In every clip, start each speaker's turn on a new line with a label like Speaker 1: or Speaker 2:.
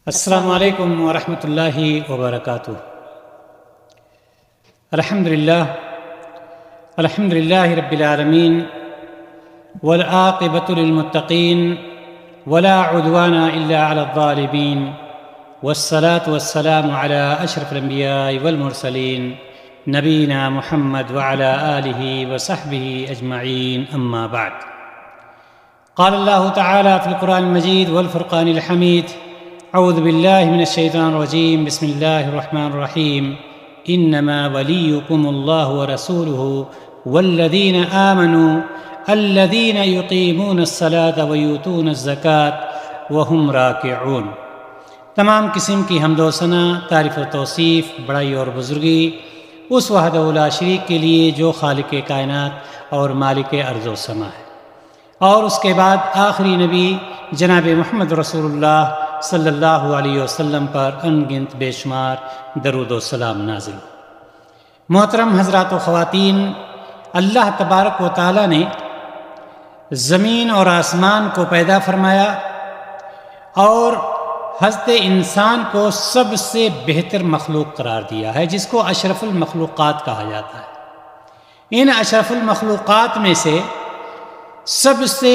Speaker 1: السلام علیکم ورحمۃ اللہ وبرکاتہ۔ الحمد للہ رب العالمین والعاقبۃ للمتقین ولا عدوان الا علی الظالمین والصلاة والسلام علی اشرف الانبیاء والمرسلین نبینا محمد وعلی آلہ وصحبہ اجمعین، اما بعد۔ قال اللہ تعالی فی القرآن المجید والفرقان الحمید: اعوذ باللہ من الشیطان الرجیم، بسم اللہ الرحمن الرحیم، انما ولیکم اللہ ورسولہ والذین آمنوا الذین یقیمون الصلاة ویؤتون الزکاة وہم راکعون۔ تمام قسم کی حمد و ثنا، تعریف و توصیف، بڑائی اور بزرگی اس وحدہ لا شریک کے لیے جو خالق کائنات اور مالک ارض و سما ہے، اور اس کے بعد آخری نبی جناب محمد رسول اللہ صلی اللہ علیہ وسلم پر ان گنت بے شمار درود و سلام نازل۔ محترم حضرات و خواتین، اللہ تبارک و تعالی نے زمین اور آسمان کو پیدا فرمایا اور حضرت انسان کو سب سے بہتر مخلوق قرار دیا ہے، جس کو اشرف المخلوقات کہا جاتا ہے۔ ان اشرف المخلوقات میں سے سب سے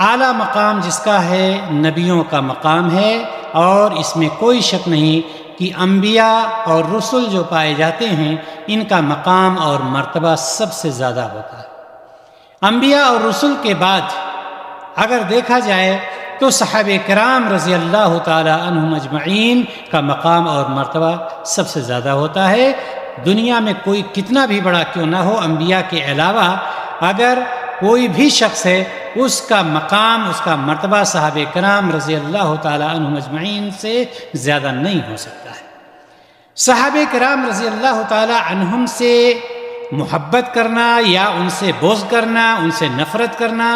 Speaker 1: اعلیٰ مقام جس کا ہے نبیوں کا مقام ہے، اور اس میں کوئی شک نہیں کہ انبیاء اور رسل جو پائے جاتے ہیں ان کا مقام اور مرتبہ سب سے زیادہ ہوتا ہے۔ انبیاء اور رسل کے بعد اگر دیکھا جائے تو صحابہ کرام رضی اللہ تعالی عنہم اجمعین کا مقام اور مرتبہ سب سے زیادہ ہوتا ہے۔ دنیا میں کوئی کتنا بھی بڑا کیوں نہ ہو، انبیاء کے علاوہ اگر کوئی بھی شخص ہے، اس کا مقام، اس کا مرتبہ صحابہ کرام رضی اللہ تعالی عنہم اجمعین سے زیادہ نہیں ہو سکتا ہے۔ صحابہ کرام رضی اللہ تعالی عنہم سے محبت کرنا یا ان سے بغض کرنا، ان سے نفرت کرنا،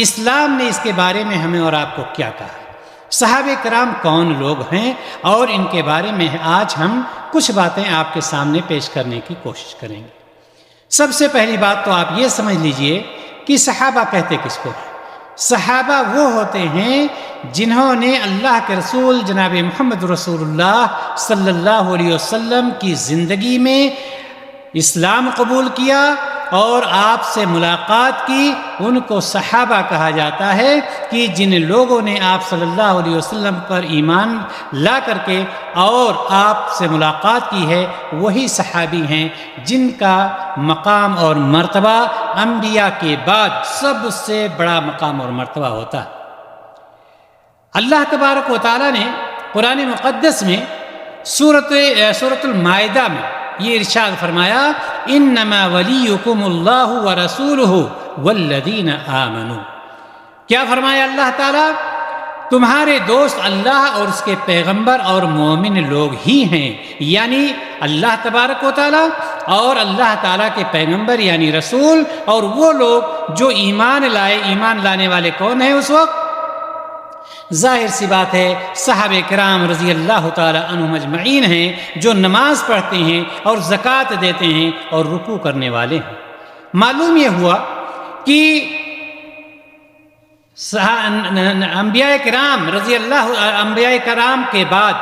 Speaker 1: اسلام نے اس کے بارے میں ہمیں اور آپ کو کیا کہا ہے؟ صحابہ کرام کون لوگ ہیں، اور ان کے بارے میں آج ہم کچھ باتیں آپ کے سامنے پیش کرنے کی کوشش کریں گے۔ سب سے پہلی بات تو آپ یہ سمجھ لیجئے کہ صحابہ کہتے کس کو ہیں؟ صحابہ وہ ہوتے ہیں جنہوں نے اللہ کے رسول جناب محمد رسول اللہ صلی اللہ علیہ وسلم کی زندگی میں اسلام قبول کیا اور آپ سے ملاقات کی۔ ان کو صحابہ کہا جاتا ہے کہ جن لوگوں نے آپ صلی اللہ علیہ وسلم پر ایمان لا کر کے اور آپ سے ملاقات کی ہے، وہی صحابی ہیں جن کا مقام اور مرتبہ انبیاء کے بعد سب سے بڑا مقام اور مرتبہ ہوتا ہے۔ اللہ تبارک و تعالی نے قرآن مقدس میں سورۃ المائدہ میں یہ ارشاد فرمایا: انما ولیکم اللہ ورسولہ والذین آمنوا۔ کیا فرمایا اللہ تعالیٰ؟ تمہارے دوست اللہ اور اس کے پیغمبر اور مومن لوگ ہی ہیں، یعنی اللہ تبارک و تعالیٰ اور اللہ تعالیٰ کے پیغمبر یعنی رسول، اور وہ لوگ جو ایمان لائے۔ ایمان لانے والے کون ہیں اس وقت؟ ظاہر سی بات ہے صحابہ کرام رضی اللہ تعالی عنہم اجمعین ہیں، جو نماز پڑھتے ہیں اور زکوٰۃ دیتے ہیں اور رکوع کرنے والے ہیں۔ معلوم یہ ہوا کہ انبیاء کرام کے بعد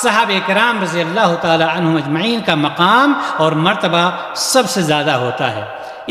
Speaker 1: صحابہ کرام رضی اللہ تعالی عنہم اجمعین کا مقام اور مرتبہ سب سے زیادہ ہوتا ہے۔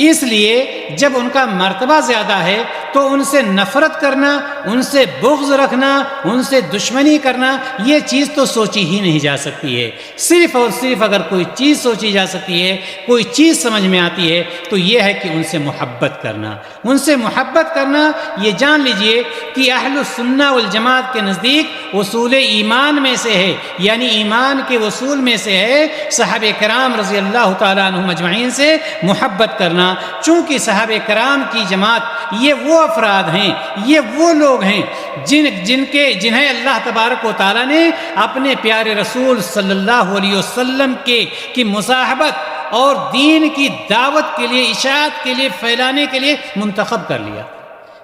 Speaker 1: اس لیے جب ان کا مرتبہ زیادہ ہے تو ان سے نفرت کرنا، ان سے بغض رکھنا، ان سے دشمنی کرنا، یہ چیز تو سوچی ہی نہیں جا سکتی ہے۔ صرف اور صرف اگر کوئی چیز سوچی جا سکتی ہے، کوئی چیز سمجھ میں آتی ہے، تو یہ ہے کہ ان سے محبت کرنا۔ ان سے محبت کرنا، یہ جان لیجئے کہ اہل السنہ والجماعت کے نزدیک اصول ایمان میں سے ہے، یعنی ایمان کے اصول میں سے ہے صحابہ کرام رضی اللہ تعالیٰ عنہم اجمعین سے محبت کرنا۔ چونکہ صحابہ کرام کی جماعت یہ وہ افراد ہیں، یہ وہ لوگ ہیں جنہیں اللہ تبارک و تعالیٰ نے اپنے پیارے رسول صلی اللہ علیہ وسلم کی مصاحبت اور دین کی دعوت کے لیے، اشاعت کے لیے، پھیلانے کے لیے منتخب کر لیا۔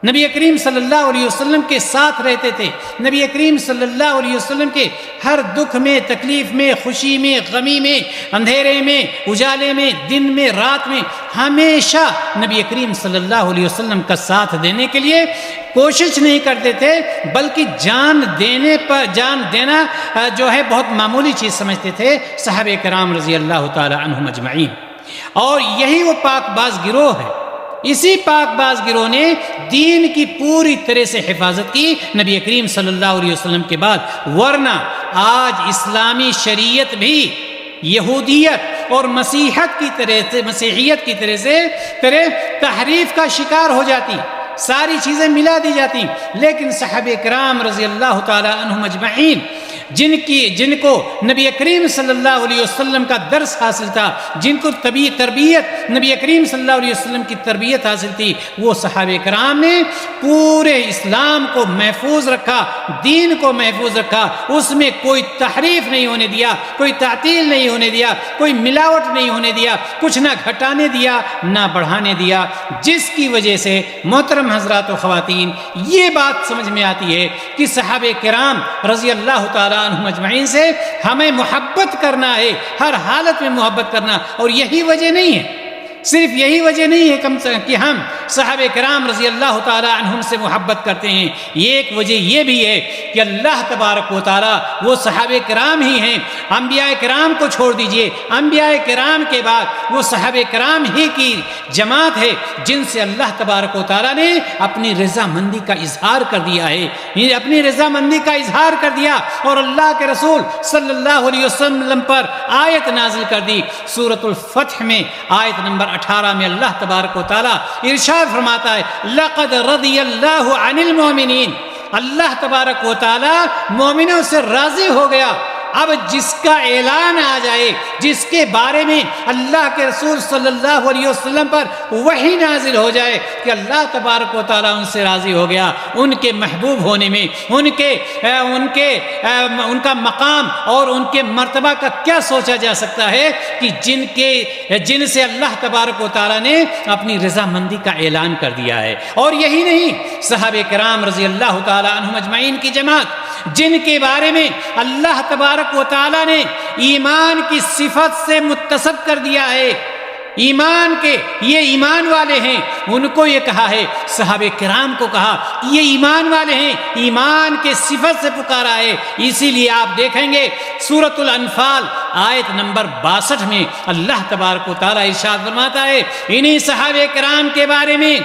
Speaker 1: نبی کریم صلی اللہ علیہ وسلم کے ساتھ رہتے تھے، نبی کریم صلی اللہ علیہ وسلم کے ہر دکھ میں، تکلیف میں، خوشی میں، غمی میں، اندھیرے میں، اجالے میں، دن میں، رات میں، ہمیشہ نبی کریم صلی اللہ علیہ وسلم کا ساتھ دینے کے لیے کوشش نہیں کرتے تھے، بلکہ جان دینا جو ہے بہت معمولی چیز سمجھتے تھے صحابہ کرام رضی اللہ تعالی عنہم اجمعین۔ اور یہی وہ پاک باز گروہ ہے، اسی پاک باز گروہ نے دین کی پوری طرح سے حفاظت کی نبی کریم صلی اللہ علیہ وسلم کے بعد، ورنہ آج اسلامی شریعت بھی یہودیت اور مسیحیت کی طرح سے تحریف کا شکار ہو جاتی، ساری چیزیں ملا دی جاتی۔ لیکن صحابہ کرام رضی اللہ تعالی عنہم اجمعین جن کو نبی کریم صلی اللہ علیہ وسلم کا درس حاصل تھا، جن کو تربیت نبی کریم صلی اللہ علیہ وسلم کی تربیت حاصل تھی، وہ صحابہ کرام نے پورے اسلام کو محفوظ رکھا، دین کو محفوظ رکھا، اس میں کوئی تحریف نہیں ہونے دیا، کوئی تعطیل نہیں ہونے دیا، کوئی ملاوٹ نہیں ہونے دیا، کچھ نہ گھٹانے دیا نہ بڑھانے دیا، جس کی وجہ سے محترم حضرات و خواتین یہ بات سمجھ میں آتی ہے کہ صحابہ کرام رضی اللہ تعالی عنہم اجمعین سے ہمیں محبت کرنا ہے، ہر حالت میں محبت کرنا۔ اور یہی وجہ نہیں ہے، صرف یہی وجہ نہیں ہے کہ ہم صحابہ کرام رضی اللہ تعالی عنہم سے محبت کرتے ہیں، ایک وجہ یہ بھی ہے کہ اللہ تبارک و تعالی وہ صحابہ کرام ہی ہیں۔ انبیاء کرام کو چھوڑ دیجئے، انبیاء کرام کے بعد وہ صحابہ کرام ہی کی جماعت ہے جن سے اللہ تبارک و تعالی نے اپنی رضامندی کا اظہار کر دیا ہے، اپنی رضامندی کا اظہار کر دیا، اور اللہ کے رسول صلی اللہ علیہ وسلم پر آیت نازل کر دی۔ سورۃ الفتح میں آیت نمبر 18 میں اللہ تبارک و تعالی ارشاد فرماتا ہے لقد رضی اللہ عن المؤمنین، اللہ تبارک و تعالی مومنوں سے راضی ہو گیا۔ اب جس کا اعلان آ جائے، جس کے بارے میں اللہ کے رسول صلی اللہ علیہ وسلم پر وحی نازل ہو جائے کہ اللہ تبارک و تعالیٰ ان سے راضی ہو گیا، ان کے محبوب ہونے میں ان کا مقام اور ان کے مرتبہ کا کیا سوچا جا سکتا ہے کہ جن سے اللہ تبارک و تعالیٰ نے اپنی رضامندی کا اعلان کر دیا ہے۔ اور یہی نہیں، صحابہ کرام رضی اللہ تعالی عنہم اجمعین کی جماعت جن کے بارے میں اللہ تبارک و تعالیٰ نے ایمان کی صفت سے متصف کر دیا ہے، ایمان کے یہ ایمان والے ہیں، ان کو یہ کہا ہے، صحابہ کرام کو کہا یہ ایمان والے ہیں، ایمان کے صفت سے پکارا ہے۔ اسی لیے آپ دیکھیں گے سورۃ الانفال آیت نمبر 62 میں اللہ تبارک و تعالیٰ ارشاد فرماتا ہے انہی صحابہ کرام کے بارے میں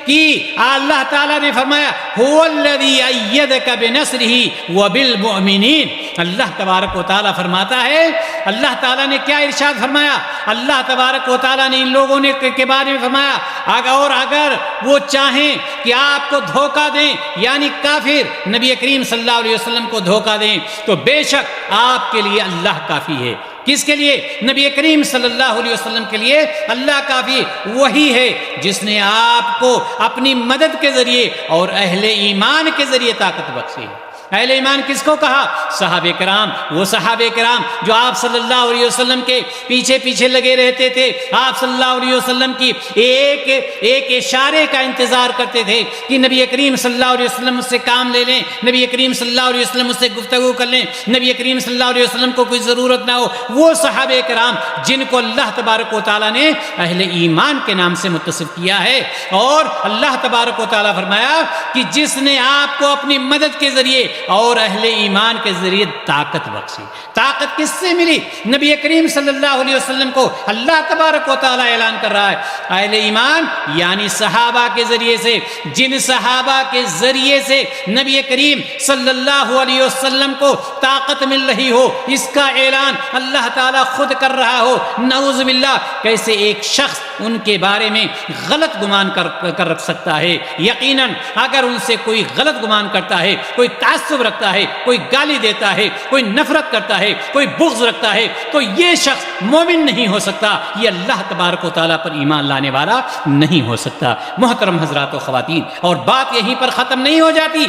Speaker 1: کہ اللہ تعالیٰ نے فرمایا هو الذی ایدک بنصرہ وبالمؤمنین۔ اللہ تبارک و تعالیٰ فرماتا ہے، اللہ تعالیٰ نے کیا ارشاد فرمایا؟ اللہ تبارک و تعالیٰ نے ان لوگوں نے کے بارے میں فرمایا اگر وہ چاہیں کہ آپ کو دھوکہ دیں، یعنی کافر نبی کریم صلی اللہ علیہ وسلم کو دھوکہ دیں، تو بے شک آپ کے لیے اللہ کافی ہے۔ کس کے لیے؟ نبی کریم صلی اللہ علیہ وسلم کے لیے اللہ کافی وہی ہے جس نے آپ کو اپنی مدد کے ذریعے اور اہل ایمان کے ذریعے طاقت بخشی۔ اہل ایمان کس کو کہا؟ صحابہ کرام، وہ صحابہ کرام جو آپ صلی اللہ علیہ وسلم کے پیچھے لگے رہتے تھے، آپ صلی اللہ علیہ وسلم کی ایک اشارے کا انتظار کرتے تھے کہ نبی کریم صلی اللہ علیہ وسلم اس سے کام لے لیں، نبی کریم صلی اللہ علیہ وسلم اس سے گفتگو کر لیں، نبی کریم صلی اللہ علیہ وسلم کو کوئی ضرورت نہ ہو۔ وہ صحابہ کرام جن کو اللہ تبارک و تعالیٰ نے اہل ایمان کے نام سے متصف کیا ہے، اور اللہ تبارک و تعالیٰ فرمایا کہ جس نے آپ کو اپنی مدد کے ذریعے اور اہل ایمان کے ذریعے طاقت بخشی۔ طاقت کس سے ملی؟ نبی کریم صلی اللہ علیہ وسلم کو اللہ تبارک و تعالیٰ اعلان کر رہا ہے اہل ایمان یعنی صحابہ کے ذریعے سے، جن صحابہ کے ذریعے سے نبی کریم صلی اللہ علیہ وسلم کو طاقت مل رہی ہو، اس کا اعلان اللہ تعالیٰ خود کر رہا ہو۔ نعوذ باللہ، کیسے ایک شخص ان کے بارے میں غلط گمان کر رکھ سکتا ہے؟ یقیناً اگر ان سے کوئی غلط گمان کرتا ہے، کوئی تعصب رکھتا ہے، کوئی گالی دیتا ہے، کوئی نفرت کرتا ہے، کوئی بغض رکھتا ہے، تو یہ شخص مومن نہیں ہو سکتا، یہ اللہ تبارک و تعالیٰ پر ایمان لانے والا نہیں ہو سکتا۔ محترم حضرات و خواتین، اور بات یہیں پر ختم نہیں ہو جاتی،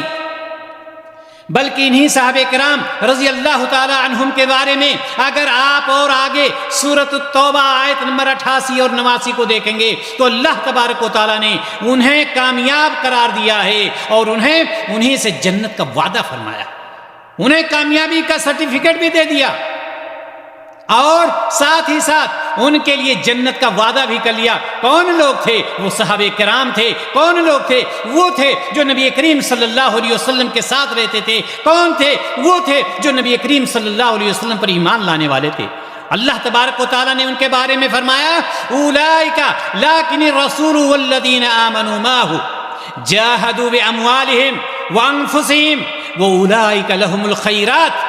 Speaker 1: بلکہ انہی صحابہ کرام رضی اللہ تعالی عنہم کے بارے میں اگر آپ اور آگے سورۃ التوبہ آیت نمبر 88 اور 89 کو دیکھیں گے تو اللہ تبارک و تعالیٰ نے انہیں کامیاب قرار دیا ہے اور انہیں سے جنت کا وعدہ فرمایا، انہیں کامیابی کا سرٹیفکیٹ بھی دے دیا، اور ساتھ ہی ساتھ ان کے لیے جنت کا وعدہ بھی کر لیا۔ کون لوگ تھے؟ وہ صحابہ کرام تھے۔ کون لوگ تھے؟ وہ تھے جو نبی کریم صلی اللہ علیہ وسلم کے ساتھ رہتے تھے۔ کون تھے؟ وہ تھے جو نبی کریم صلی اللہ علیہ وسلم پر ایمان لانے والے تھے۔ اللہ تبارک و تعالیٰ نے ان کے بارے میں فرمایا اولئک لیکن الرسول والذین آمنوا معہ جاہدوا باموالہم وانفسہم واولئک لہم الخیرات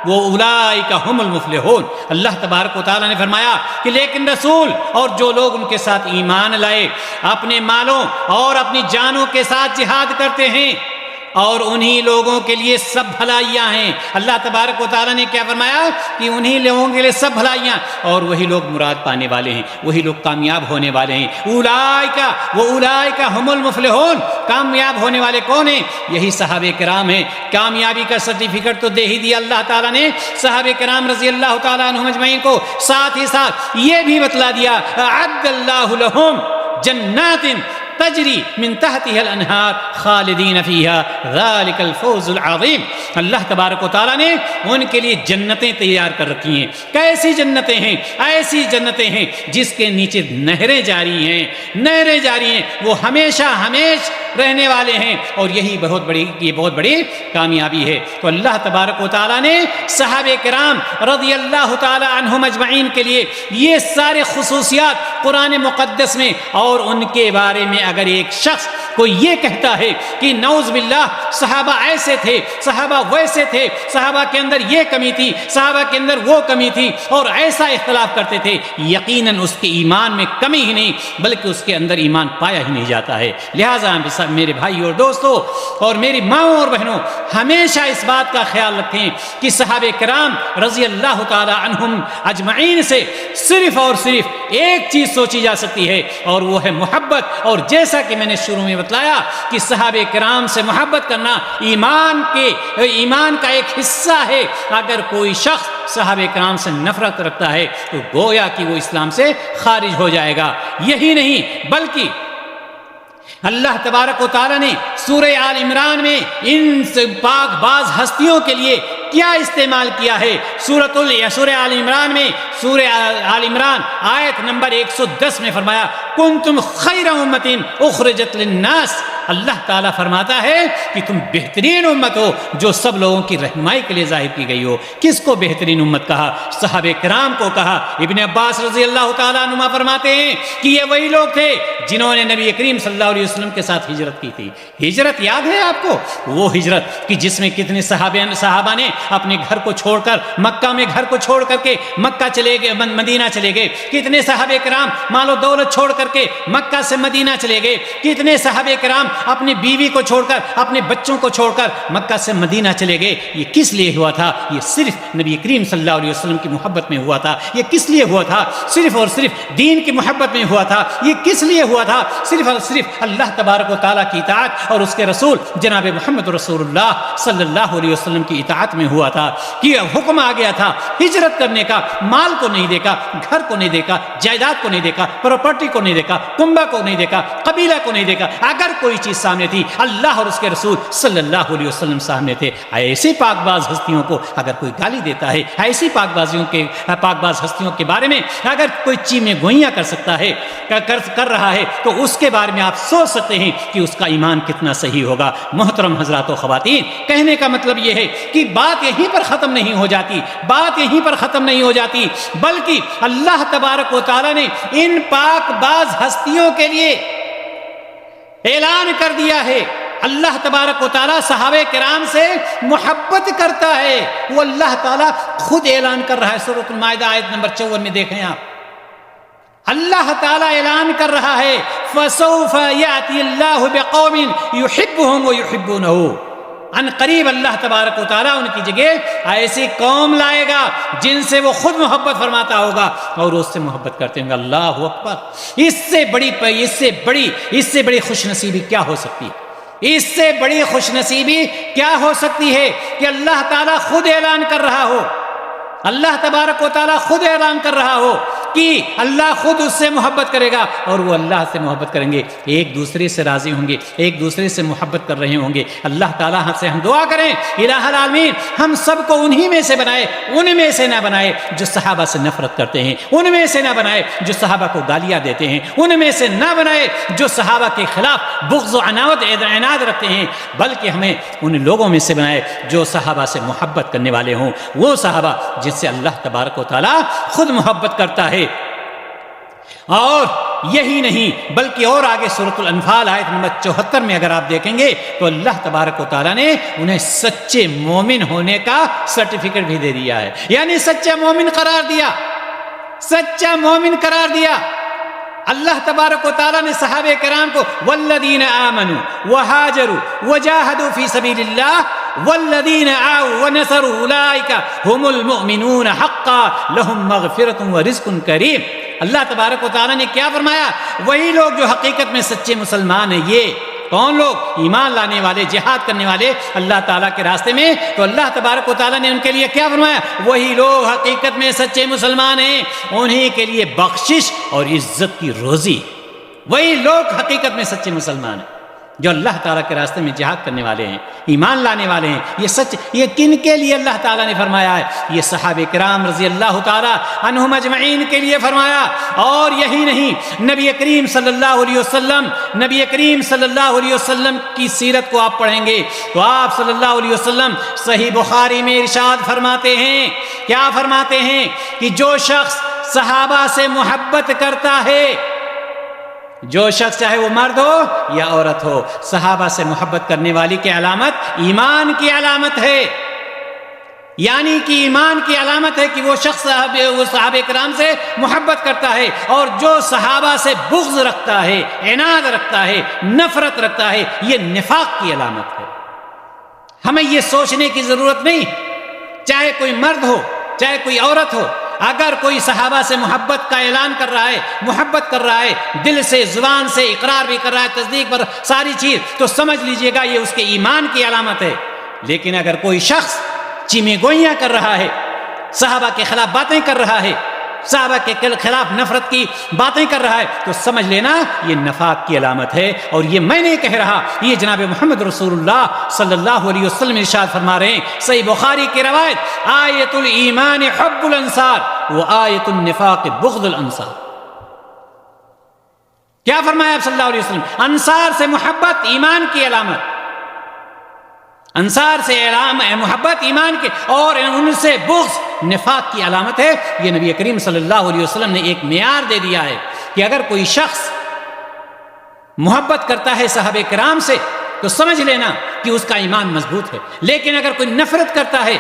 Speaker 1: وَأُولَئِكَ هُمُ الْمُفْلِحُونَ۔ اللہ تبارک و تعالیٰ نے فرمایا کہ لیکن رسول اور جو لوگ ان کے ساتھ ایمان لائے، اپنے مالوں اور اپنی جانوں کے ساتھ جہاد کرتے ہیں، اور انہی لوگوں کے لیے سب بھلائیاں ہیں۔ اللہ تبارک و تعالیٰ نے کیا فرمایا کہ انہی لوگوں کے لیے سب بھلائیاں، اور وہی لوگ مراد پانے والے ہیں، وہی لوگ کامیاب ہونے والے ہیں۔ اولئک واولئک هم المفلحون۔ کامیاب ہونے والے کون ہیں؟ یہی صحابہ کرام ہیں۔ کامیابی کا سرٹیفکیٹ تو دے ہی دیا اللہ تعالیٰ نے صحابہ کرام رضی اللہ تعالیٰ عنہم اجمعین کو، ساتھ ہی ساتھ یہ بھی بتلا دیا اعد اللہ لہم جنات تجری من تحتها الانہار خالدین فیہا ذالک الفوز العظیم۔ اللہ تبارک و تعالیٰ نے ان کے لیے جنتیں تیار کر رکھی ہیں۔ کیسی جنتیں ہیں؟ ایسی جنتیں ہیں جس کے نیچے نہریں جاری ہیں، نہریں جاری ہیں، وہ ہمیشہ رہنے والے ہیں، اور یہ بہت بڑی کامیابی ہے۔ تو اللہ تبارک و تعالیٰ نے صحابہ کرام رضی اللہ تعالی عنہم اجمعین کے لیے یہ سارے خصوصیات قرآن مقدس میں، اور ان کے بارے میں اگر ایک شخص کوئی یہ کہتا ہے کہ نعوذ باللہ صحابہ ایسے تھے، صحابہ ویسے تھے، صحابہ کے اندر یہ کمی تھی، صحابہ کے اندر وہ کمی تھی، اور ایسا اختلاف کرتے تھے، یقیناً اس کے ایمان میں کمی ہی نہیں بلکہ اس کے اندر ایمان پایا ہی نہیں جاتا ہے۔ لہٰذا میرے بھائی اور دوستو اور میری ماؤں اور بہنوں، ہمیشہ اس بات کا خیال رکھیں کہ صحابہ کرام رضی اللہ تعالی عنہم اجمعین سے صرف اور صرف ایک چیز سوچی جا سکتی ہے، اور وہ ہے محبت۔ اور جیسا کہ میں نے شروع میں بتلایا کہ صحابہ کرام سے محبت کرنا ایمان کا ایک حصہ ہے۔ اگر کوئی شخص صحابہ کرام سے نفرت رکھتا ہے تو گویا کہ وہ اسلام سے خارج ہو جائے گا۔ یہی نہیں بلکہ اللہ تبارک و تعالیٰ نے سورہ آل عمران میں ان پاک باز ہستیوں کے لیے کیا استعمال کیا ہے؟ سورہ آل عمران میں سورہ آل عمران آیت نمبر 110 میں فرمایا کنتم خیر امت اخرجت للناس۔ اللہ تعالیٰ فرماتا ہے کہ تم بہترین امت ہو جو سب لوگوں کی رہنمائی کے لیے ظاہر کی گئی ہو۔ کس کو بہترین امت کہا؟ صحابہ کرام کو کہا۔ ابن عباس رضی اللہ تعالیٰ عنہما فرماتے ہیں کہ یہ وہی لوگ تھے جنہوں نے نبی کریم صلی اللہ علیہ وسلم کے ساتھ ہجرت کی تھی۔ ہجرت یاد ہے آپ کو؟ وہ ہجرت کہ جس میں کتنے صحابہ نے اپنے گھر کو چھوڑ کر مکہ میں گھر کو چھوڑ کر کے مکہ چلے گئے، مدینہ چلے گئے۔ کتنے صحابہ کرام مال و دولت چھوڑ کر کے مکہ سے مدینہ چلے گئے۔ کتنے صحابہ کرام اپنی بیوی کو چھوڑ کر، اپنے بچوں کو چھوڑ کر مکہ سے مدینہ چلے گئے۔ یہ کس لیے ہوا تھا؟ یہ صرف نبی کریم صلی اللہ علیہ وسلم کی محبت میں ہوا تھا۔ یہ کس لیے ہوا تھا؟ صرف اور صرف دین کی محبت میں ہوا تھا۔ یہ کس لیے ہوا تھا؟ صرف اور صرف اللہ تبارک و تعالیٰ کی اطاعت اور اس کے رسول جناب محمد رسول اللہ صلی اللہ علیہ وسلم کی اطاعت میں ہوا تھا کہ حکم آ گیا تھا ہجرت کرنے کا۔ مال کو نہیں دیکھا، گھر کو نہیں دیکھا، جائیداد کو نہیں دیکھا، پراپرٹی کو نہیں دیکھا، کنبہ کو نہیں دیکھا، قبیلہ کو نہیں دیکھا۔ اگر کوئی چیز سامنے تھی اللہ اور اس کے رسول صلی اللہ علیہ وسلم سامنے تھے۔ ایسی پاک باز ہستیوں کو اگر کوئی گالی دیتا ہے، ایسی پاک باز ہستیوں کے بارے میں اگر کوئی چیمیں گوئیاں کر سکتا ہے، کر رہا ہے، تو اس کے بارے میں آپ سوچ سکتے ہیں کہ اس کا ایمان کتنا صحیح ہوگا۔ محترم حضرات و خواتین، کہنے کا مطلب یہ ہے کہ بات یہیں پر ختم نہیں ہو جاتی، بات یہیں پر ختم نہیں ہو جاتی، بلکہ اللہ تبارک و تعالیٰ نے ان پاک باز ہستیوں کے لیے اعلان کر دیا ہے۔ اللہ تبارک و تعالیٰ صحابہ کرام سے محبت کرتا ہے، وہ اللہ تعالیٰ خود اعلان کر رہا ہے۔ سورۃ المائدہ آیت نمبر 54 میں دیکھیں آپ، اللہ تعالیٰ اعلان کر رہا ہے فَسَوْفَ يَأْتِي اللَّهُ بِقَوْمٍ يُحِبُّهُمْ وَيُحِبُّونَهُ۔ ان قریب اللہ تبارک و تعالیٰ ان کی جگہ ایسی قوم لائے گا جن سے وہ خود محبت فرماتا ہوگا اور اس سے محبت کرتے ہوں گے۔ اللہ اکبر! اس سے بڑی خوش نصیبی کیا ہو سکتی ہے؟ اس سے بڑی خوش نصیبی کیا ہو سکتی ہے کہ اللہ تعالیٰ خود اعلان کر رہا ہو، اللہ تبارک و تعالیٰ خود اعلان کر رہا ہو کہ اللہ خود اس سے محبت کرے گا اور وہ اللہ سے محبت کریں گے، ایک دوسرے سے راضی ہوں گے، ایک دوسرے سے محبت کر رہے ہوں گے۔ اللہ تعالیٰ سے ہم دعا کریں الہ العالمین ہم سب کو انہی میں سے بنائے، ان میں سے نہ بنائے جو صحابہ سے نفرت کرتے ہیں، ان میں سے نہ بنائے جو صحابہ کو گالیاں دیتے ہیں، ان میں سے نہ بنائے جو صحابہ کے خلاف بغض و عناد رکھتے ہیں، بلکہ ہمیں ان لوگوں میں سے بنائے جو صحابہ سے محبت کرنے والے ہوں، وہ صحابہ جس سے اللہ تبارک و تعالیٰ خود محبت کرتا ہے۔ اور یہی نہیں بلکہ اور آگے سورۃ الانفال آیت نمبر 74 میں اگر آپ دیکھیں گے تو اللہ تبارک و تعالیٰ نے انہیں سچے مومن ہونے کا سرٹیفکیٹ بھی دے دیا ہے، یعنی سچا مومن قرار دیا، سچا مومن قرار دیا۔ اللہ تبارک و تعالیٰ نے صحابہ کرام کو والذین آمنوا وہاجروا وجاہدوا فی سبیل اللہ والذین آووا ونصروا اولئک هم المؤمنون حقا لهم مغفرۃ ورزق کریم۔ اللہ تبارک و تعالیٰ نے کیا فرمایا؟ وہی لوگ جو حقیقت میں سچے مسلمان ہیں۔ یہ کون لوگ؟ ایمان لانے والے، جہاد کرنے والے اللہ تعالیٰ کے راستے میں۔ تو اللہ تبارک و تعالیٰ نے ان کے لیے کیا فرمایا؟ وہی لوگ حقیقت میں سچے مسلمان ہیں، انہی کے لیے بخشش اور عزت کی روزی۔ وہی لوگ حقیقت میں سچے مسلمان ہیں جو اللہ تعالیٰ کے راستے میں جہاد کرنے والے ہیں، ایمان لانے والے ہیں۔ یہ سچ، یہ کن کے لیے اللہ تعالیٰ نے فرمایا ہے؟ یہ صحابہ کرام رضی اللہ تعالیٰ عنہم اجمعین کے لیے فرمایا۔ اور یہی نہیں، نبی کریم صلی اللہ علیہ وسلم، نبی کریم صلی اللہ علیہ وسلم کی سیرت کو آپ پڑھیں گے تو آپ صلی اللہ علیہ وسلم صحیح بخاری میں ارشاد فرماتے ہیں، کیا فرماتے ہیں؟ کہ جو شخص صحابہ سے محبت کرتا ہے، جو شخص چاہے وہ مرد ہو یا عورت ہو، صحابہ سے محبت کرنے والی کی علامت ایمان کی علامت ہے، یعنی کہ ایمان کی علامت ہے کہ وہ شخص صحابہ کرام سے محبت کرتا ہے، اور جو صحابہ سے بغض رکھتا ہے، عناد رکھتا ہے، نفرت رکھتا ہے، یہ نفاق کی علامت ہے۔ ہمیں یہ سوچنے کی ضرورت نہیں، چاہے کوئی مرد ہو چاہے کوئی عورت ہو، اگر کوئی صحابہ سے محبت کا اعلان کر رہا ہے، محبت کر رہا ہے، دل سے، زبان سے اقرار بھی کر رہا ہے، تصدیق پر ساری چیز، تو سمجھ لیجئے گا یہ اس کے ایمان کی علامت ہے۔ لیکن اگر کوئی شخص چیمے گوئیاں کر رہا ہے، صحابہ کے خلاف باتیں کر رہا ہے، صحابہ کے خلاف نفرت کی باتیں کر رہا ہے، تو سمجھ لینا یہ نفاق کی علامت ہے۔ اور یہ میں نہیں کہہ رہا، یہ جناب محمد رسول اللہ صلی اللہ علیہ وسلم ارشاد فرما رہے ہیں، صحیح بخاری کی روایت، آیت الایمان حب الانصار و آیت النفاق بغض الانصار۔ کیا فرمایا آپ صلی اللہ علیہ وسلم؟ انصار سے محبت ایمان کی علامت، انصار سے محبت ایمان کے، اور ان سے بغض نفاق کی علامت ہے۔ یہ نبی کریم صلی اللہ علیہ وسلم نے ایک معیار دے دیا ہے کہ اگر کوئی شخص محبت کرتا ہے صحابہ کرام سے تو سمجھ لینا کہ اس کا ایمان مضبوط ہے، لیکن اگر کوئی نفرت کرتا ہے،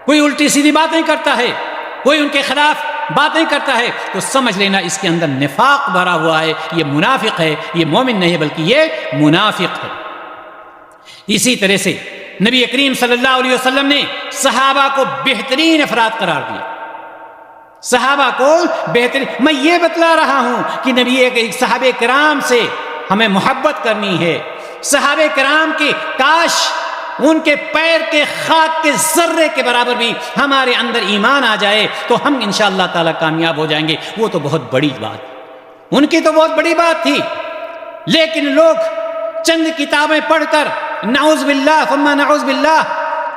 Speaker 1: کوئی الٹی سیدھی باتیں کرتا ہے، کوئی ان کے خلاف باتیں کرتا ہے، تو سمجھ لینا اس کے اندر نفاق بھرا ہوا ہے، یہ منافق ہے، یہ مومن نہیں بلکہ یہ منافق ہے۔ اسی طرح سے نبی کریم صلی اللہ علیہ وسلم نے صحابہ کو بہترین افراد قرار دیا، صحابہ کو بہترین۔ میں یہ بتلا رہا ہوں کہ نبی صحابہ کرام سے ہمیں محبت کرنی ہے، صحابہ کرام کی کاش ان کے پیر کے خاک کے ذرے کے برابر بھی ہمارے اندر ایمان آ جائے تو ہم انشاءاللہ تعالی کامیاب ہو جائیں گے۔ وہ تو بہت بڑی بات، ان کی تو بہت بڑی بات تھی، لیکن لوگ چند کتابیں پڑھ کر نعوذ باللہ ثم نعوذ باللہ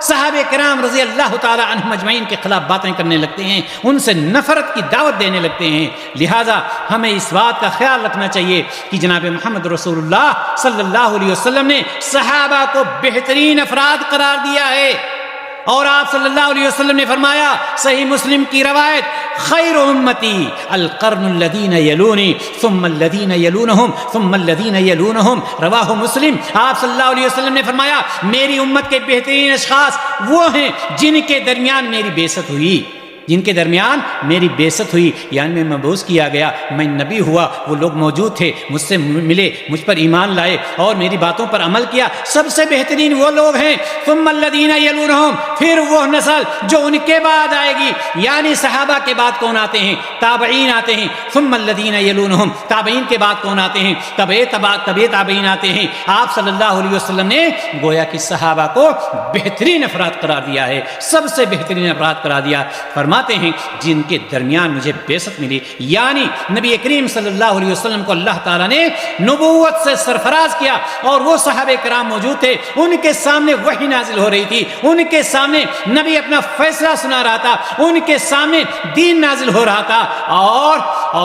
Speaker 1: صحابہ کرام رضی اللہ تعالی عنہم اجمعین کے خلاف باتیں کرنے لگتے ہیں، ان سے نفرت کی دعوت دینے لگتے ہیں۔ لہٰذا ہمیں اس بات کا خیال رکھنا چاہیے کہ جناب محمد رسول اللہ صلی اللہ علیہ وسلم نے صحابہ کو بہترین افراد قرار دیا ہے، اور آپ صلی اللہ علیہ وسلم نے فرمایا، صحیح مسلم کی روایت، خیر امتی القرن الذین یلونی ثم الذین یلونہم ثم الذین یلونہم، رواہ مسلم۔ آپ صلی اللہ علیہ وسلم نے فرمایا میری امت کے بہترین اشخاص وہ ہیں جن کے درمیان میری بعثت ہوئی، جن کے درمیان میری بعثت ہوئی، یعنی میں مبعوث کیا گیا، میں نبی ہوا، وہ لوگ موجود تھے، مجھ سے ملے، مجھ پر ایمان لائے اور میری باتوں پر عمل کیا، سب سے بہترین وہ لوگ ہیں۔ ثم الذین یلونہم، پھر وہ نسل جو ان کے بعد آئے گی، یعنی صحابہ کے بعد کون آتے ہیں؟ تابعین آتے ہیں۔ ثم الذین یلونہم، تابعین کے بعد کون آتے ہیں؟ تبع تابعین آتے ہیں۔ آپ صلی اللہ علیہ وسلم نے گویا کہ صحابہ کو بہترین افراد قرار دیا ہے، سب سے بہترین افراد قرار دیا۔ فرماتے ہیں جن کے درمیان مجھے بعثت ملی، یعنی نبی کریم صلی اللہ علیہ وسلم کو اللہ تعالیٰ نے نبوت سے سرفراز کیا اور وہ صحابہ کرام موجود تھے، ان کے سامنے وحی نازل ہو رہی تھی، ان کے سامنے نبی اپنا فیصلہ سنا رہا تھا، ان کے سامنے دین نازل ہو رہا تھا، اور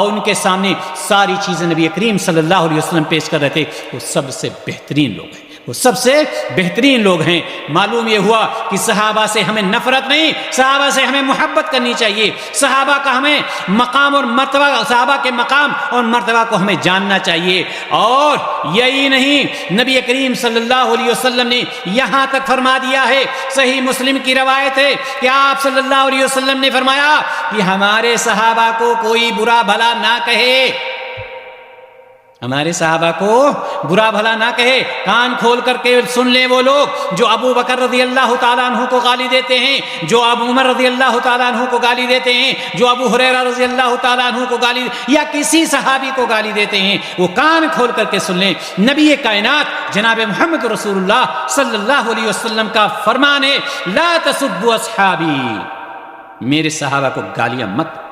Speaker 1: ان کے سامنے ساری چیزیں نبی کریم صلی اللہ علیہ وسلم پیش کر رہے تھے۔ وہ سب سے بہترین لوگ ہیں، وہ سب سے بہترین لوگ ہیں۔ معلوم یہ ہوا کہ صحابہ سے ہمیں نفرت نہیں، صحابہ سے ہمیں محبت کرنی چاہیے، صحابہ کا ہمیں مقام اور مرتبہ، صحابہ کے مقام اور مرتبہ کو ہمیں جاننا چاہیے۔ اور یہی نہیں، نبی کریم صلی اللہ علیہ وسلم نے یہاں تک فرما دیا ہے، صحیح مسلم کی روایت ہے کہ آپ صلی اللہ علیہ وسلم نے فرمایا کہ ہمارے صحابہ کو کوئی برا بھلا نہ کہے، ہمارے صحابہ کو برا بھلا نہ کہے۔ کان کھول کر کے سن لیں وہ لوگ جو ابو بکر رضی اللہ تعالیٰ عنہ کو گالی دیتے ہیں، جو ابو عمر رضی اللہ تعالیٰ عنہ کو گالی دیتے ہیں، جو ابو ہریرہ رضی اللہ تعالیٰ عنہ کو گالی یا کسی صحابی کو گالی دیتے ہیں، وہ کان کھول کر کے سن لیں۔ نبی کائنات جناب محمد رسول اللہ صلی اللہ علیہ وسلم کا فرمان ہے، لا تسبوا اصحابی، میرے صحابہ کو گالیاں مت۔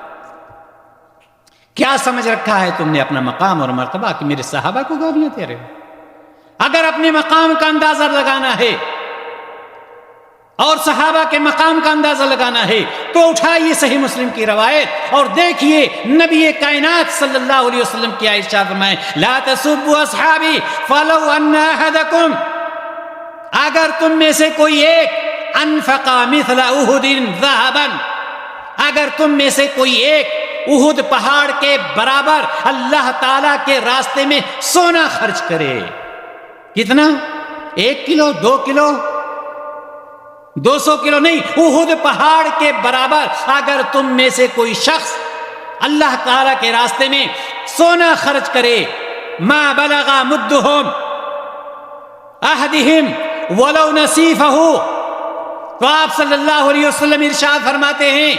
Speaker 1: کیا سمجھ رکھا ہے تم نے اپنا مقام اور مرتبہ کہ میرے صحابہ کو گالیاں دے رہے ہو؟ اگر اپنے مقام کا اندازہ لگانا ہے اور صحابہ کے مقام کا اندازہ لگانا ہے تو اٹھائیے صحیح مسلم کی روایت اور دیکھیے نبی کائنات صلی اللہ علیہ وسلم کی ارشاد فرمائے، لا تسبوا اصحابی فلو ان احدکم، اگر تم میں سے کوئی ایک انفق مثل احد ذهبا، اگر تم میں سے کوئی ایک احد پہاڑ کے برابر اللہ تعالیٰ کے راستے میں سونا خرچ کرے، کتنا؟ 1 کلو، 2 کلو، 200 کلو نہیں، احد پہاڑ کے برابر اگر تم میں سے کوئی شخص اللہ تعالیٰ کے راستے میں سونا خرچ کرے، ما بلغ مدہم احدہم ولو نصیفہ، تو آپ صلی اللہ علیہ وسلم ارشاد فرماتے ہیں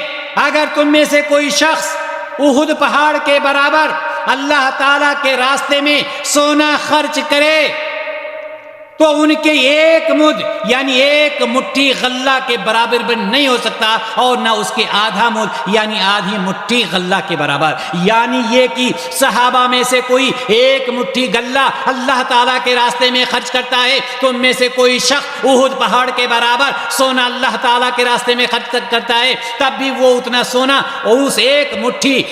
Speaker 1: اگر تم میں سے کوئی شخص احد پہاڑ کے برابر اللہ تعالیٰ کے راستے میں سونا خرچ کرے تو ان کے ایک مد یعنی ایک مٹھی غلہ کے برابر بھی نہیں ہو سکتا، اور نہ اس کے آدھا مد یعنی آدھی مٹھی غلہ کے برابر، یعنی یہ کہ صحابہ میں سے کوئی ایک مٹھی غلہ اللہ تعالیٰ کے راستے میں خرچ کرتا ہے تو ان میں سے کوئی شخص احد پہاڑ کے برابر سونا اللہ تعالیٰ کے راستے میں خرچ کرتا ہے، تب بھی وہ اتنا سونا اس ایک مٹھی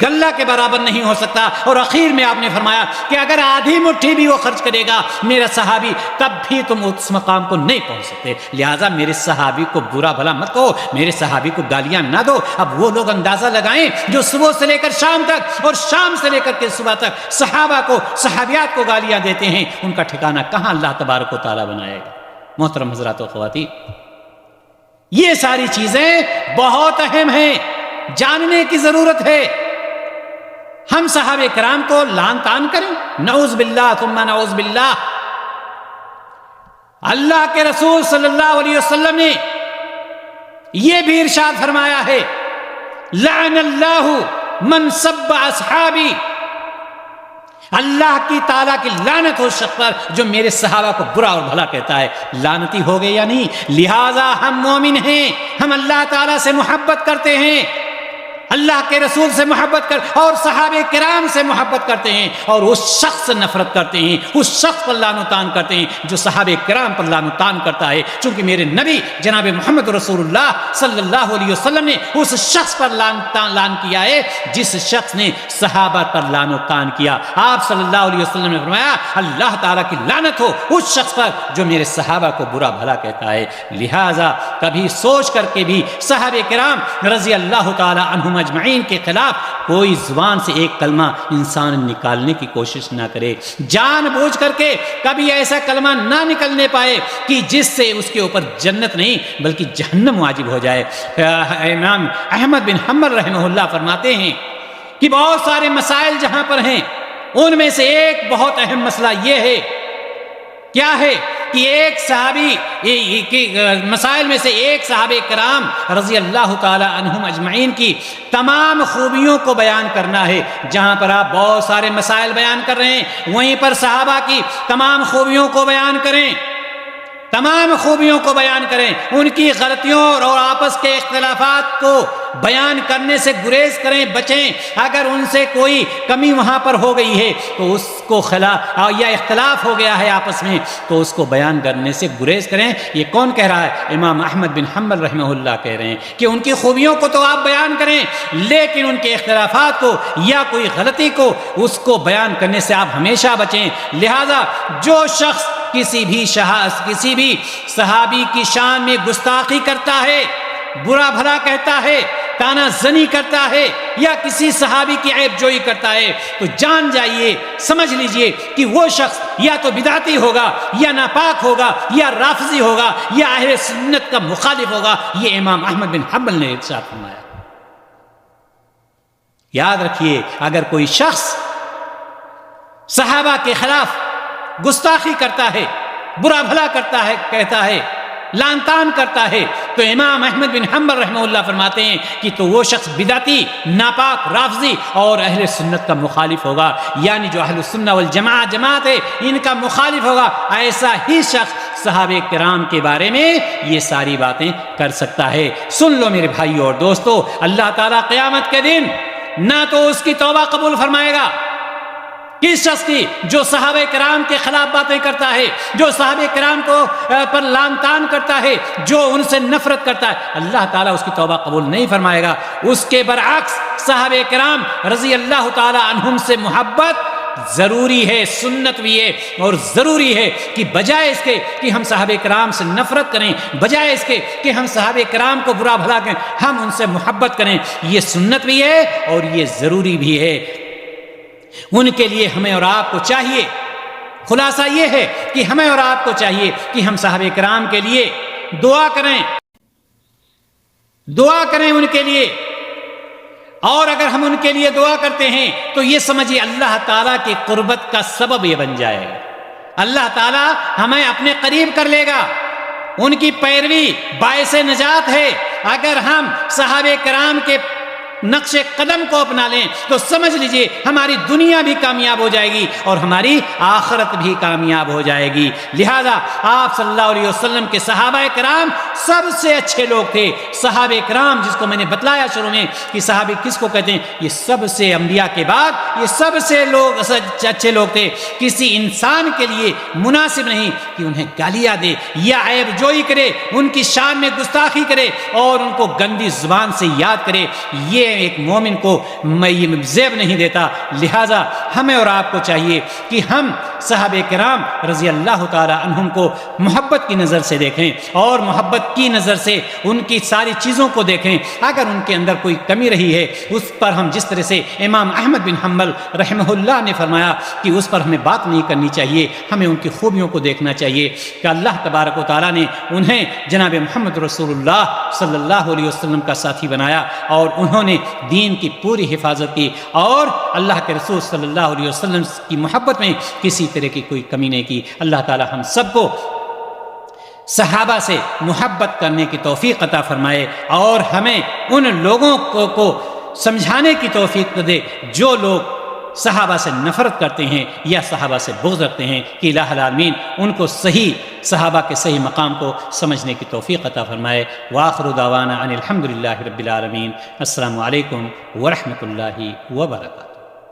Speaker 1: غلہ کے برابر نہیں ہو سکتا۔ اور اخیر میں آپ نے فرمایا کہ اگر آدھی مٹھی بھی وہ خرچ کرے گا میرا صحابی، تب بھی تم اس مقام کو نہیں پہنچ سکتے۔ لہٰذا میرے صحابی کو برا بھلا مت کہو، میرے صحابی کو گالیاں نہ دو۔ اب وہ لوگ اندازہ لگائیں جو صبح سے لے کر شام تک اور شام سے لے کر کے صبح تک صحابہ کو، صحابیات کو گالیاں دیتے ہیں، ان کا ٹھکانہ کہاں اللہ تبارک و تعالیٰ بنائے گا۔ محترم حضرات و خواتین، یہ ساری چیزیں بہت اہم ہیں، جاننے کی ضرورت ہے۔ ہم صحابہ کرام کو لعن طعن کریں، نعوذ باللہ ثم نعوذ باللہ۔ اللہ کے رسول صلی اللہ علیہ وسلم نے یہ بھی ارشاد فرمایا ہے، لعن اللہ من سب اصحابی، اللہ کی تعالیٰ کی لعنت ہو شخص پر جو میرے صحابہ کو برا اور بھلا کہتا ہے۔ لعنتی ہو گئے یا نہیں؟ لہٰذا ہم مومن ہیں، ہم اللہ تعالیٰ سے محبت کرتے ہیں، اللہ کے رسول سے محبت کر اور صحابہ کرام سے محبت کرتے ہیں، اور اس شخص سے نفرت کرتے ہیں، اس شخص پر لعن و طعن کرتے ہیں جو صحابہ کرام پر لعن و طعن کرتا ہے، چونکہ میرے نبی جناب محمد رسول اللہ صلی اللہ علیہ وسلم نے اس شخص پر لعن کیا ہے جس شخص نے صحابہ پر لعن و طعن کیا۔ آپ صلی اللہ علیہ وسلم نے فرمایا اللہ تعالیٰ کی لعنت ہو اس شخص پر جو میرے صحابہ کو برا بھلا کہتا ہے۔ لہٰذا کبھی سوچ کر کے بھی صحابہ کرام رضی اللہ تعالی عنہم اجمعین کے خلاف کوئی زبان سے ایک کلمہ انسان نکالنے کی کوشش نہ کرے، جان بوجھ کر کے کبھی ایسا کلمہ نہ نکلنے پائے کہ جس سے اس کے اوپر جنت نہیں بلکہ جہنم واجب ہو جائے۔ امام احمد بن حنبل رحمہ اللہ فرماتے ہیں کہ بہت سارے مسائل جہاں پر ہیں ان میں سے ایک بہت اہم مسئلہ یہ ہے، کیا ہے کہ ایک صحابی مسائل میں سے ایک صحابہ کرام رضی اللہ تعالی عنہم اجمعین کی تمام خوبیوں کو بیان کرنا ہے۔ جہاں پر آپ بہت سارے مسائل بیان کر رہے ہیں وہیں پر صحابہ کی تمام خوبیوں کو بیان کریں، تمام خوبیوں کو بیان کریں، ان کی غلطیوں اور آپس کے اختلافات کو بیان کرنے سے گریز کریں، بچیں۔ اگر ان سے کوئی کمی وہاں پر ہو گئی ہے تو اس کو یا اختلاف ہو گیا ہے آپس میں تو اس کو بیان کرنے سے گریز کریں۔ یہ کون کہہ رہا ہے؟ امام احمد بن حنبل رحمہ اللہ کہہ رہے ہیں کہ ان کی خوبیوں کو تو آپ بیان کریں لیکن ان کے اختلافات کو یا کوئی غلطی کو اس کو بیان کرنے سے آپ ہمیشہ بچیں۔ لہذا جو شخص کسی بھی صحابی کی شان میں گستاخی کرتا ہے، برا بھلا کہتا ہے، تانا زنی کرتا ہے یا کسی صحابی کی عیب جوئی کرتا ہے تو جان جائیے، سمجھ لیجئے کہ وہ شخص یا تو بدعتی ہوگا یا ناپاک ہوگا یا رافضی ہوگا یا اہل سنت کا مخالف ہوگا۔ یہ امام احمد بن حنبل نے ارشاد فرمایا۔ یاد رکھیے، اگر کوئی شخص صحابہ کے خلاف گستاخی کرتا ہے، برا بھلا کرتا ہے، کہتا ہے، لعن طعن کرتا ہے تو امام احمد بن حنبل رحمہ اللہ فرماتے ہیں کہ تو وہ شخص بدعتی، ناپاک، رافضی اور اہل سنت کا مخالف ہوگا، یعنی جو اہل السنہ والجماعت جماعت ہے ان کا مخالف ہوگا۔ ایسا ہی شخص صحابہ کرام کے بارے میں یہ ساری باتیں کر سکتا ہے۔ سن لو میرے بھائیو اور دوستو، اللہ تعالیٰ قیامت کے دن نہ تو اس کی توبہ قبول فرمائے گا، کس شخص کی جو صحابہ کرام کے خلاف باتیں کرتا ہے، جو صحابہ کرام کو پر لعن طعن کرتا ہے، جو ان سے نفرت کرتا ہے، اللہ تعالیٰ اس کی توبہ قبول نہیں فرمائے گا۔ اس کے برعکس صحابہ کرام رضی اللہ تعالی عنہم سے محبت ضروری ہے، سنت بھی ہے، اور ضروری ہے کہ بجائے اس کے کہ ہم صحابہ کرام سے نفرت کریں، بجائے اس کے کہ ہم صحابہ کرام کو برا بھلا کریں، ہم ان سے محبت کریں۔ یہ سنت بھی ہے اور یہ ضروری بھی ہے۔ ان کے لیے ہمیں اور آپ کو چاہیے، خلاصہ یہ ہے کہ ہمیں اور آپ کو چاہیے کہ ہم صحابہ کرام کے لیے دعا کریں ان کے لیے، اور اگر ہم ان کے لیے دعا کرتے ہیں تو یہ سمجھیے اللہ تعالیٰ کی قربت کا سبب یہ بن جائے گا، اللہ تعالیٰ ہمیں اپنے قریب کر لے گا۔ ان کی پیروی باعث نجات ہے۔ اگر ہم صحابہ کرام کے نقش قدم کو اپنا لیں تو سمجھ لیجئے ہماری دنیا بھی کامیاب ہو جائے گی اور ہماری آخرت بھی کامیاب ہو جائے گی۔ لہذا آپ صلی اللہ علیہ وسلم کے صحابہ کرام سب سے اچھے لوگ تھے۔ صحابہ کرام جس کو میں نے بتلایا شروع میں کہ صحابہ کس کو کہتے ہیں، یہ سب سے انبیاء کے بعد یہ سب سے لوگ اچھے لوگ تھے۔ کسی انسان کے لیے مناسب نہیں کہ انہیں گالیاں دے یا عیب جوئی کرے، ان کی شان میں گستاخی کرے اور ان کو گندی زبان سے یاد کرے۔ یہ ایک مومن کو زیب نہیں دیتا۔ لہذا ہمیں اور آپ کو چاہیے کہ ہم صحابہ کرام رضی اللہ تعالی عنہم کو محبت کی نظر سے دیکھیں اور محبت کی نظر سے ان کی ساری چیزوں کو دیکھیں۔ اگر ان کے اندر کوئی کمی رہی ہے اس پر ہم جس طرح سے امام احمد بن حنبل رحمہ اللہ نے فرمایا کہ اس پر ہمیں بات نہیں کرنی چاہیے، ہمیں ان کی خوبیوں کو دیکھنا چاہیے کہ اللہ تبارک و تعالیٰ نے انہیں جناب محمد رسول اللہ صلی اللہ علیہ وسلم کا ساتھی بنایا اور انہوں نے دین کی پوری حفاظت کی اور اللہ کے رسول صلی اللہ علیہ وسلم کی محبت میں کسی طرح کی کوئی کمی نہیں کی۔ اللہ تعالی ہم سب کو صحابہ سے محبت کرنے کی توفیق عطا فرمائے اور ہمیں ان لوگوں کو سمجھانے کی توفیق دے جو لوگ صحابہ سے نفرت کرتے ہیں یا صحابہ سے بغض رکھتے ہیں، کہ الہ العالمین ان کو صحیح صحابہ کے صحیح مقام کو سمجھنے کی توفیق عطا فرمائے۔ وآخر دعوانا ان الحمدللہ رب العالمین۔ السلام علیکم ورحمۃ اللہ وبرکاتہ۔